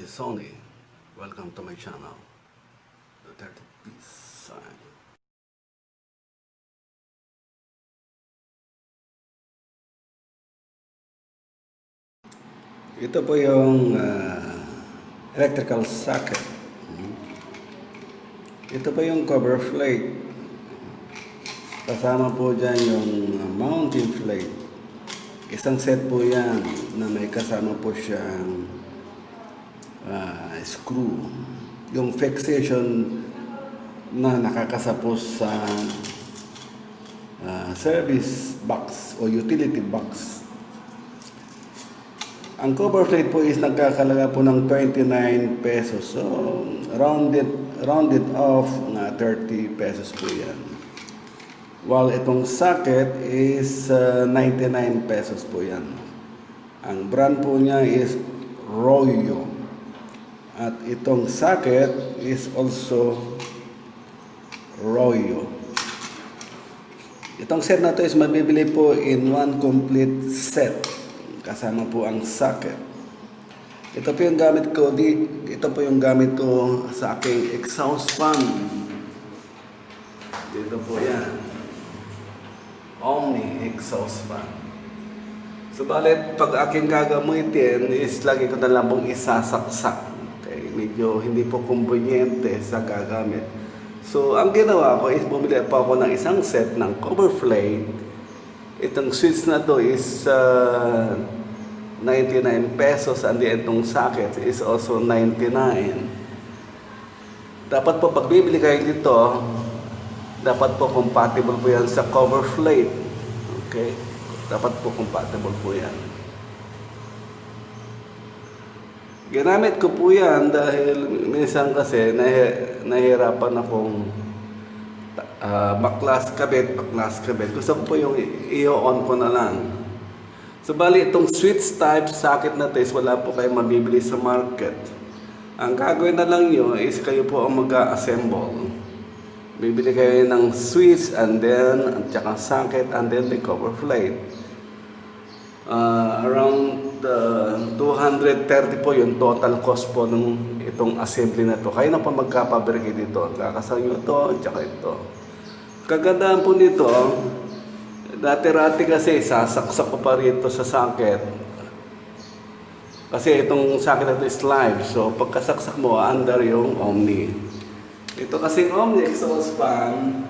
is Sony. Welcome to my channel, the 30 Piece Sign. Ito po yung electrical socket. Ito po yung cover plate. Kasama po dyan yung mounting plate. Isang set po yan na may kasama po siyang screw. Yung fixation na nakakasapos sa service box o utility box. Ang cover plate po is nagkakalaga po ng 29 pesos. So, rounded off na 30 pesos po yan. While itong socket is 99 pesos po yan. Ang brand po niya is Royo. At itong socket is also Royo. Itong set na to is mabibili po in one complete set. Kasama po ang socket. Ito po yung gamit ko. Ito po yung gamit ko sa aking exhaust fan. Dito po yan. Omni exhaust fan. Subalit, pag aking gagamitin is lagi ko na lang pong isasaksak. Okay? Medyo hindi po kumbunyente sa gagamit. So, ang ginawa ko is bumili pa ako ng isang set ng cover plate. Itong switch na to is 99 pesos and itong socket is also 99. Dapat po pag bibili kayo dito, dapat po compatible po yan sa cover plate. Okay? Dapat po compatible po yan. Ginamit ko po yan dahil minsan kasi nahihirapan akong baklas kabit. Gusto ko po yung i-on ko na lang. So, bali itong switch type socket na to is wala po kayo mabibili sa market. Ang gagawin na lang nyo is kayo po ang mag-assemble. Bibili kayo ng switch and then, at saka socket and then the cover plate. Around 230 po yung total cost po ng itong assembly na to. Kayo na po magkapabrike dito. Kakasal nyo ito, at saka ito. Kagandahan po nito, dati-rati kasi sasaksak ko pa rito sa socket. Kasi itong socket na ito is live. So pagkasaksak mo, under yung Omni. Ito kasing Omni exhaust fan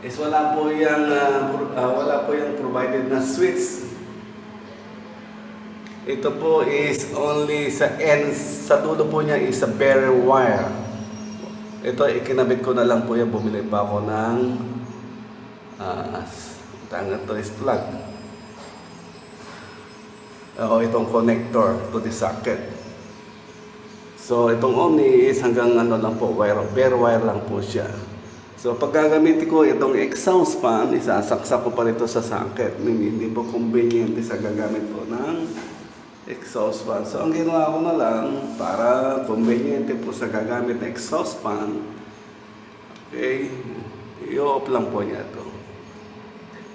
is wala po yung provided na switch. Ito po is only sa end, sa dulo po niya is a bare wire. Ito, ikinabit ko na lang po yan. Bumili pa ako ng tangat to is plug. Itong connector to the socket. So, itong Omni is hanggang ano lang po, bare wire lang po siya. So, pag gagamitin ko itong exhaust fan, isasaksak ko pa rito sa socket. Hindi po convenient sa gagamit po ng exhaust fan. So, ang ginawa ko na lang, para convenient po sa gagamit ng exhaust fan, okay, i-off lang po niya ito.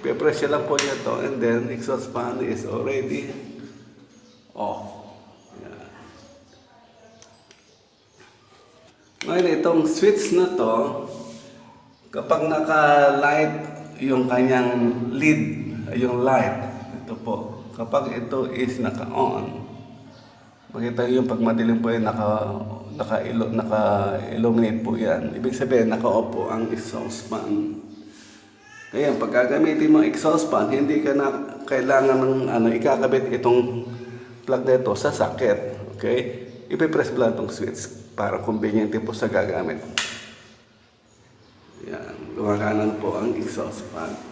Pe-press lang po niya ito, and then exhaust fan is already off. Yan. Ngayon, itong switch na to, kapag naka-light yung kanyang lead, yung light, ito po, kapag ito is naka-on, makita nyo yung pag madilim po yan, naka-illuminate po yan. Ibig sabihin, naka-off po ang exhaust fan. Kaya pag gagamitin mo exhaust fan, hindi ka na kailangan ng ikakabit itong plug na ito sa socket. Okay? Ipipress mo lang itong switch para convenient po sa gagamit. Yan. Gumagana po ang exhaust fan.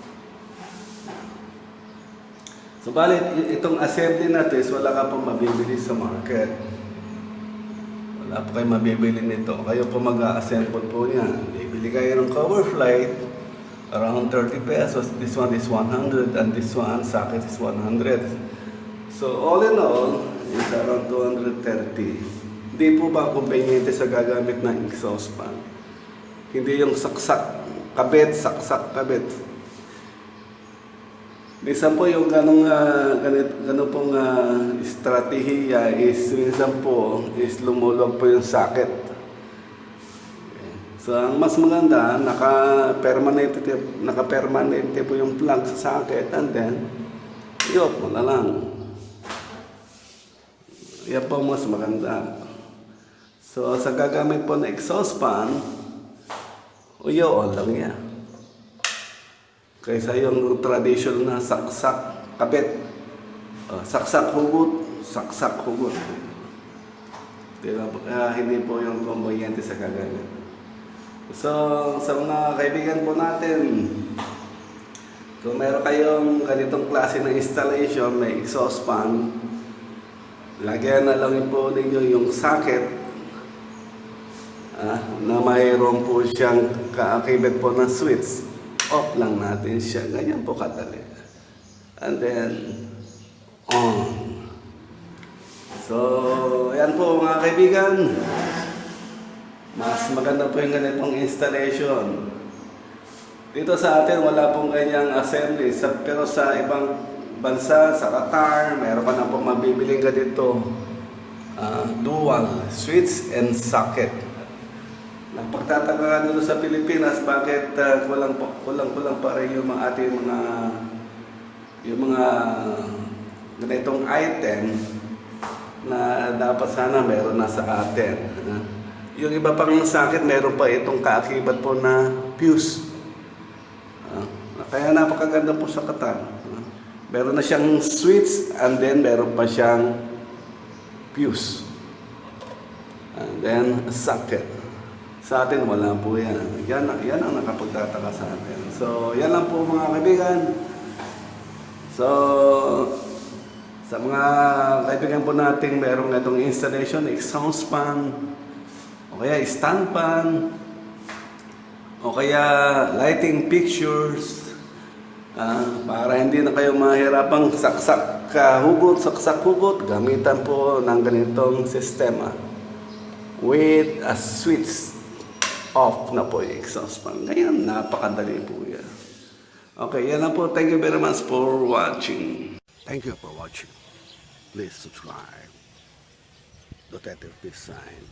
So, balit, itong assembly na ito is wala ka pong mabibili sa market. Wala po kayo mabibili nito. Kayo po mag-assemble po yan. Bibili kayo ng cover plate, around 30 pesos. This one is 100 and this one, socket is 100. So, all in all, is around 230. Hindi po ba convenient sa gagamit ng exhaust fan? Hindi yung saksak, kabit, saksak, kabit. Minsan po yung ganun pong estratehiya is minsan po is lumulog po yung socket. So ang mas maganda, naka-permanente po yung plug sa socket and then i-off mo na lang. Yan po mas maganda. So sa gagamit po na exhaust fan, uyo-on lang yan. Kaysa yung traditional na saksak kabit. Saksak hugot, saksak hugot. Diba? Hindi po yung conveniente sa gagamit. So, sa mga kaibigan po natin, kung meron kayong ganitong klase ng installation, may exhaust fan, lagyan na lang po ninyo yung socket na mayroon po siyang kaakibit po ng switch. Off lang natin siya. Ganyan po kadali. And then, on. So, ayan po mga kaibigan. Mas maganda po yung ganitong installation. Dito sa atin, wala pong ganyang assembly. Pero sa ibang bansa, sa Qatar, mayroon ka na pong mabibiling ganito. Dual switch and socket. Pagtataka nito sa Pilipinas, bakit kulang pa rin yung mga ating mga ganitong item na dapat sana meron na sa atin. Yung iba pang socket, meron pa itong kaakibat po na fuse. Kaya napakaganda po sa Qatar. Meron na siyang switch and then meron pa siyang fuse. And then socket. Sa atin, wala po yan. Yan ang nakapagtataka sa atin. So, yan lang po mga kaibigan. So, sa mga kaibigan po natin, merong itong installation, exhaust fan, o kaya stand fan, o kaya lighting fixtures, para hindi na kayo mahirapang saksak hugot, gamitan po ng ganitong sistema with a switch. Off na po yung exhaust fan. Ngayon, napakadali po yan. Okay, yan lang po. Thank you very much for watching. Thank you for watching. Please subscribe. Detective Peace Sign.